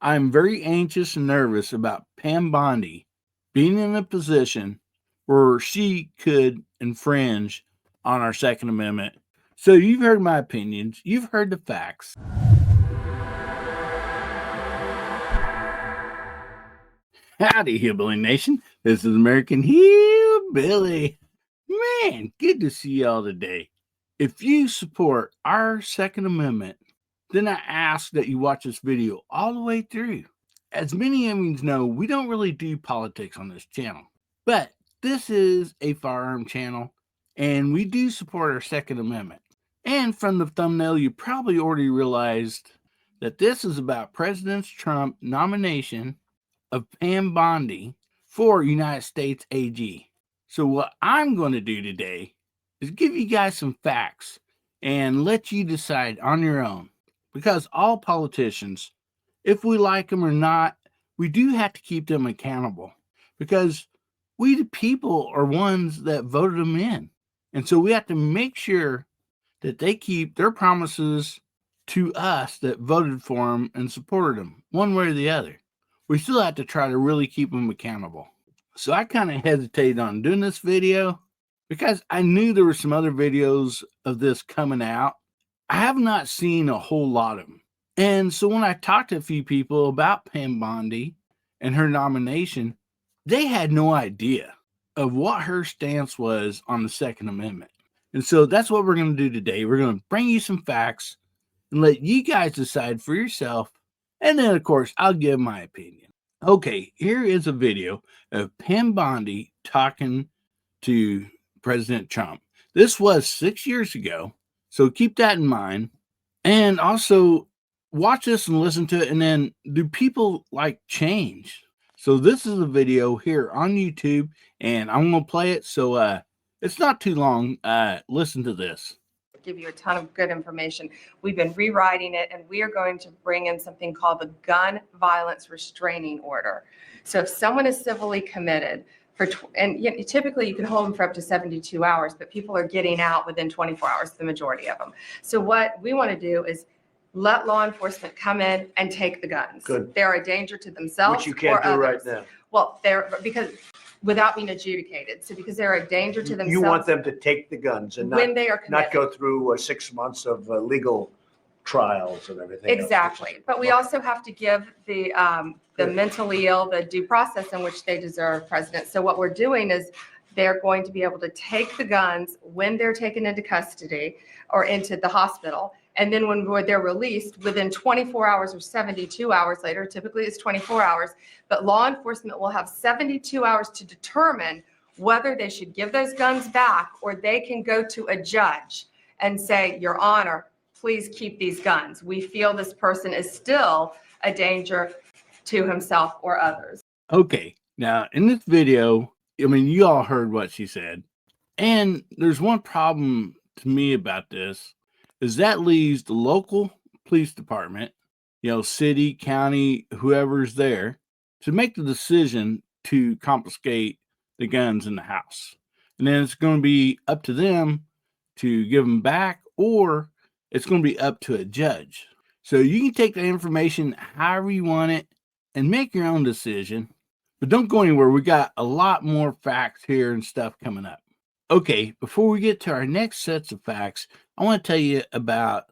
I'm very anxious and nervous about Pam Bondi being in a position where she could infringe on our Second Amendment. So you've heard my opinions, you've heard the facts. Howdy, Hillbilly Nation. This is American Hillbilly. Man, good to see y'all today. If you support our Second Amendment, then I ask that you watch this video all the way through. As many of you know, we don't really do politics on this channel, but this is a firearm channel, and we do support our Second Amendment. And from the thumbnail, you probably already realized that this is about President Trump's nomination of Pam Bondi for United States AG. So what I'm going to do today is give you guys some facts and let you decide on your own. Because all politicians, if we like them or not, we do have to keep them accountable. Because we, the people, are ones that voted them in. And so we have to make sure that they keep their promises to us that voted for them and supported them, one way or the other. We still have to try to really keep them accountable. So I kind of hesitated on doing this video because I knew there were some other videos of this coming out. I have not seen a whole lot of them. And so when I talked to a few people about Pam Bondi and her nomination, they had no idea of what her stance was on the Second Amendment. And so that's what we're going to do today. We're going to bring you some facts and let you guys decide for yourself. And then, of course, I'll give my opinion. Okay, here is a video of Pam Bondi talking to President Trump. This was 6 years ago, so keep that in mind. And also, watch this and listen to it, and then do people like change? So this is a video here on YouTube, and I'm going to play it, so it's not too long. Listen to this. Give you a ton of good information. We've been rewriting it, and we are going to bring in something called the Gun Violence Restraining Order. So if someone is civilly committed typically you can hold them for up to 72 hours, but people are getting out within 24 hours, the majority of them. So what we want to do is let law enforcement come in and take the guns. Good. They're a danger to themselves. Which you can't do right now. Well, without being adjudicated. So because they're a danger to themselves. You want them to take the guns and when they are not go through 6 months of legal trials and everything. Exactly. But we also have to give the mentally ill the due process in which they deserve, President. So what we're doing is they're going to be able to take the guns when they're taken into custody or into the hospital. And then when they're released within 24 hours or 72 hours later, typically it's 24 hours, but law enforcement will have 72 hours to determine whether they should give those guns back, or they can go to a judge and say, Your Honor, please keep these guns. We feel this person is still a danger to himself or others. Okay, now in this video, I mean, you all heard what she said. And there's one problem to me about this, is that leaves the local police department, city, county, whoever's there, to make the decision to confiscate the guns in the house. And then it's going to be up to them to give them back, or it's going to be up to a judge. So you can take that information however you want it and make your own decision, but don't go anywhere. We got a lot more facts here and stuff coming up. Okay, before we get to our next sets of facts, I want to tell you about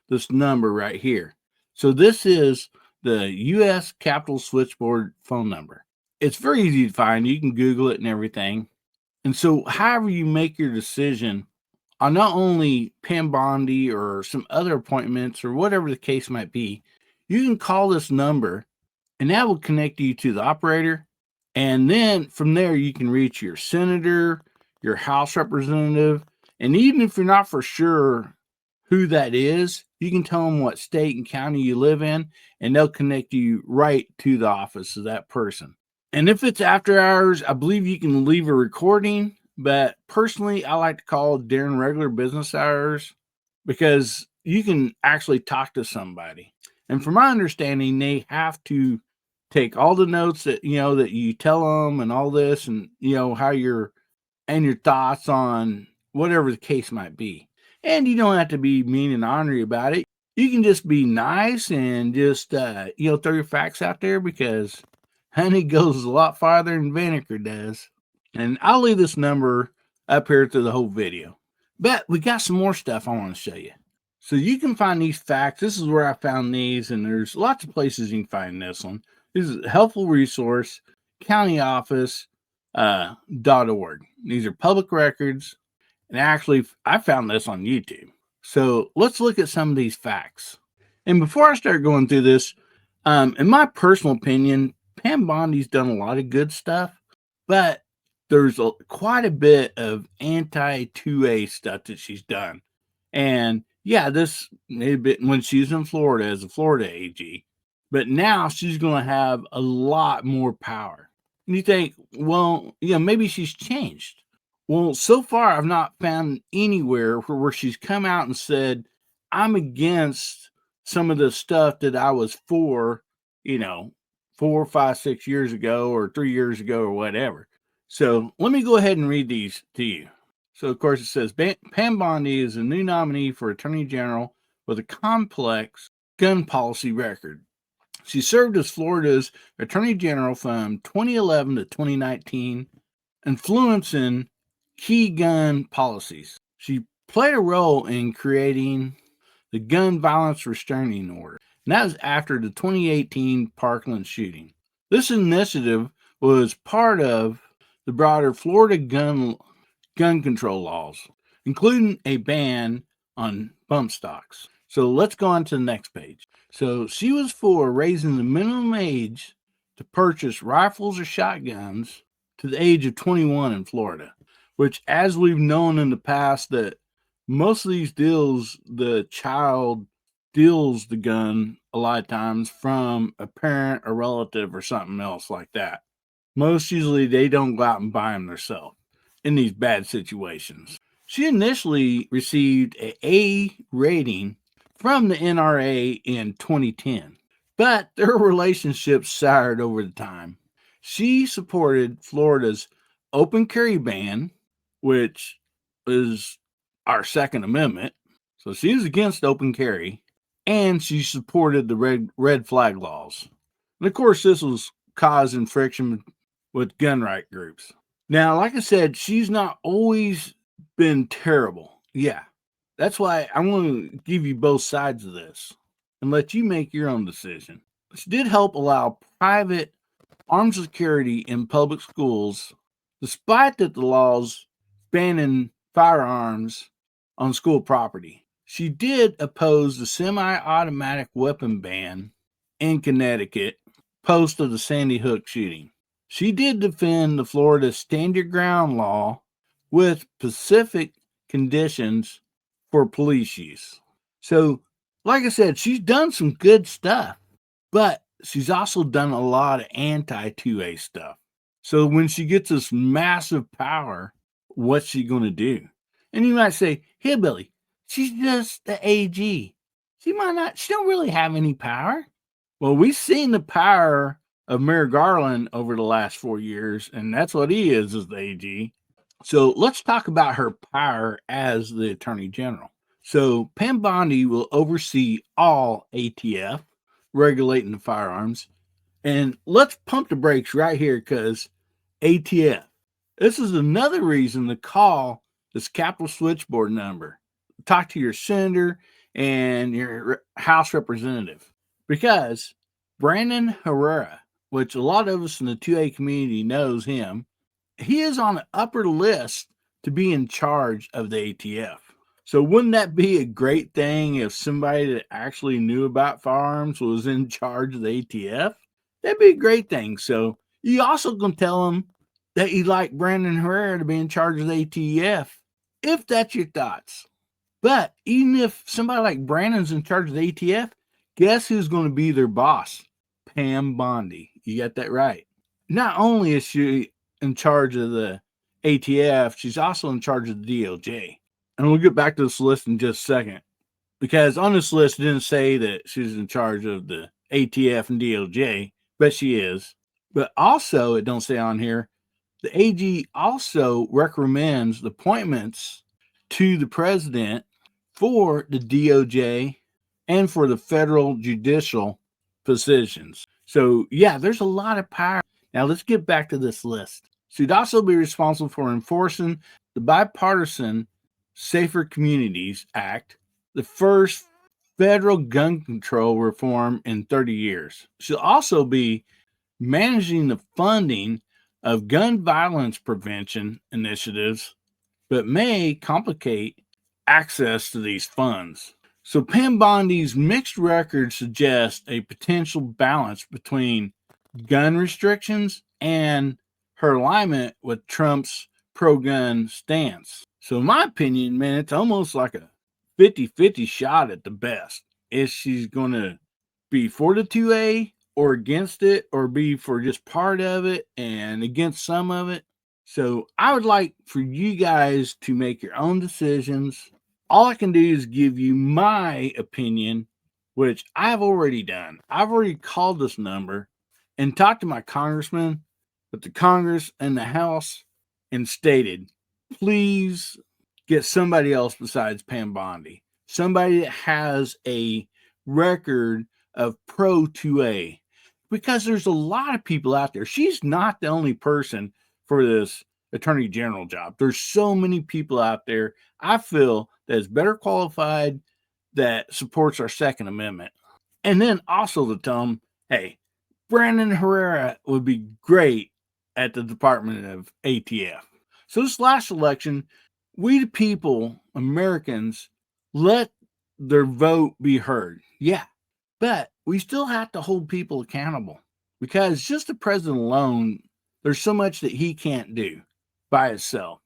this number right here. So this is the U.S. Capitol Switchboard phone number. It's very easy to find. You can Google it and everything. And so however you make your decision on not only Pam Bondi or some other appointments or whatever the case might be, you can call this number and that will connect you to the operator. And then from there, you can reach your senator, your House representative, and even if you're not for sure who that is, you can tell them what state and county you live in, and they'll connect you right to the office of that person. And if it's after hours, I believe you can leave a recording, but personally, I like to call during regular business hours because you can actually talk to somebody. And from my understanding, they have to take all the notes that, that you tell them and all this, and, how you're, and your thoughts on whatever the case might be. And you don't have to be mean and ornery about it. you can just be nice and just, throw your facts out there because honey goes a lot farther than vinegar does. And I'll leave this number up here through the whole video. But we got some more stuff I want to show you. So you can find these facts. This is where I found these, and there's lots of places you can find this one. This is a helpful resource, countyoffice.org. These are public records, and actually, I found this on YouTube. So let's look at some of these facts. And before I start going through this, in my personal opinion, Pam Bondi's done a lot of good stuff, but there's quite a bit of anti-2A stuff that she's done. And yeah, this may have been when she's in Florida as a Florida AG, but now she's going to have a lot more power. And you think, well, maybe she's changed. Well, so far, I've not found anywhere where she's come out and said, I'm against some of the stuff that I was for, 4, 5, 6 years ago or 3 years ago or whatever. So let me go ahead and read these to you. So, of course, it says Pam Bondi is a new nominee for Attorney General with a complex gun policy record. She served as Florida's Attorney General from 2011 to 2019, influencing key gun policies. She played a role in creating the gun violence restraining order, and that was after the 2018 Parkland shooting. This initiative was part of the broader Florida gun control laws, including a ban on bump stocks. So let's go on to the next page. So she was for raising the minimum age to purchase rifles or shotguns to the age of 21 in Florida, which, as we've known in the past, that most of these deals, the child steals the gun a lot of times from a parent, a relative, or something else like that. Most usually they don't go out and buy them themselves in these bad situations. She initially received an A rating from the NRA in 2010, but their relationship soured over the time. She supported Florida's open carry ban, which is our Second Amendment. So she was against open carry, and she supported the red flag laws. And of course, this was causing friction with gun right groups. Now, like I said, she's not always been terrible. Yeah, that's why I want to give you both sides of this and let you make your own decision. She did help allow private armed security in public schools, despite that the laws banning firearms on school property. She did oppose the semi-automatic weapon ban in Connecticut post of the Sandy Hook shooting. She did defend the Florida Stand Your Ground law with specific conditions for police use. So, like I said, she's done some good stuff, but she's also done a lot of anti-2A stuff. So when she gets this massive power, what's she going to do? And you might say, Hillbilly, she's just the AG. She don't really have any power. Well, we've seen the power of Mayor Garland over the last 4 years, and that's what he is the AG. So let's talk about her power as the Attorney General. So Pam Bondi will oversee all ATF, regulating the firearms. And let's pump the brakes right here because ATF. This is another reason to call this Capitol Switchboard number. Talk to your senator and your House representative. Because Brandon Herrera, which a lot of us in the 2A community knows him, he is on the upper list to be in charge of the ATF. So wouldn't that be a great thing if somebody that actually knew about firearms was in charge of the ATF? That'd be a great thing. So you also can tell him that you'd like Brandon Herrera to be in charge of the ATF, if that's your thoughts. But even if somebody like Brandon's in charge of the ATF, guess who's going to be their boss? Pam Bondi. You got that right. Not only is she in charge of the ATF, she's also in charge of the DOJ. And we'll get back to this list in just a second. Because on this list, it didn't say that she's in charge of the ATF and DOJ, but she is. But also, it don't say on here, the AG also recommends the appointments to the president for the DOJ and for the federal judicial positions. So, yeah, there's a lot of power. Now, let's get back to this list. So, he'd also be responsible for enforcing the bipartisan Safer Communities Act, the first federal gun control reform in 30 years. She'll also be managing the funding of gun violence prevention initiatives, but may complicate access to these funds. So Pam Bondi's mixed record suggests a potential balance between gun restrictions and her alignment with Trump's pro-gun stance. So in my opinion, man, it's almost like a 50-50 shot at the best. If she's going to be for the 2A or against it, or be for just part of it and against some of it. So I would like for you guys to make your own decisions. All I can do is give you my opinion, which I've already done. I've already called this number and talked to my congressman with the Congress and the House and stated, please get somebody else besides Pam Bondi. Somebody that has a record of pro 2A. Because there's a lot of people out there. She's not the only person for this attorney general job. There's so many people out there, I feel, that is better qualified, that supports our Second Amendment. And then also to tell them, hey, Brandon Herrera would be great at the Department of ATF. So this last election, we the people, Americans, let their vote be heard. Yeah, but we still have to hold people accountable, because just the president alone, there's so much that he can't do by himself.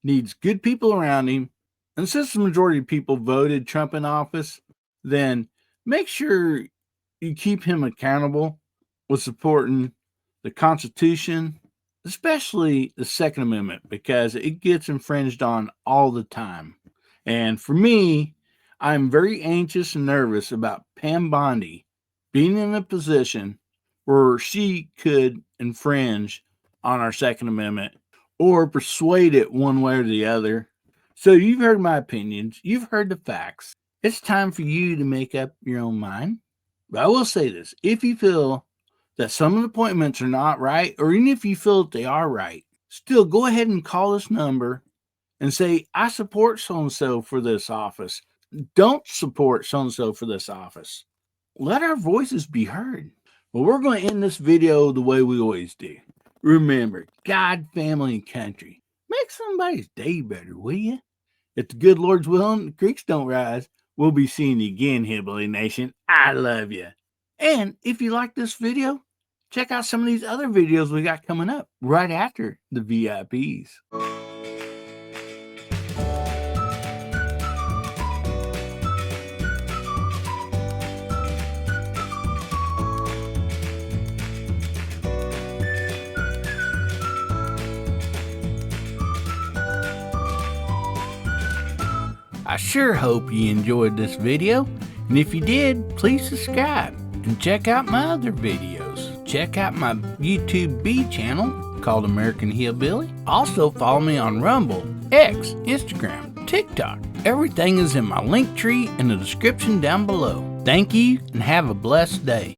Needs good people around him. And since the majority of people voted Trump in office, then make sure you keep him accountable with supporting the Constitution, especially the Second Amendment, because it gets infringed on all the time. And for me, I'm very anxious and nervous about Pam Bondi being in a position where she could infringe on our Second Amendment or persuade it one way or the other. So you've heard my opinions. You've heard the facts. It's time for you to make up your own mind. But I will say this. If you feel that some of the appointments are not right, or even if you feel that they are right, still go ahead and call this number and say, I support so-and-so for this office. Don't support so-and-so for this office. Let our voices be heard. Well, we're going to end this video the way we always do. Remember, God, family, and country. Make somebody's day better, will you? If the good Lord's willing, the creeks don't rise, we'll be seeing you again, Hillbilly Nation. I love you. And if you like this video, check out some of these other videos we got coming up right after the VIPs. I sure hope you enjoyed this video, and if you did, please subscribe and check out my other videos. Check out my YouTube B channel called American Hillbilly. Also follow me on Rumble, X, Instagram, TikTok. Everything is in my link tree in the description down below. Thank you and have a blessed day.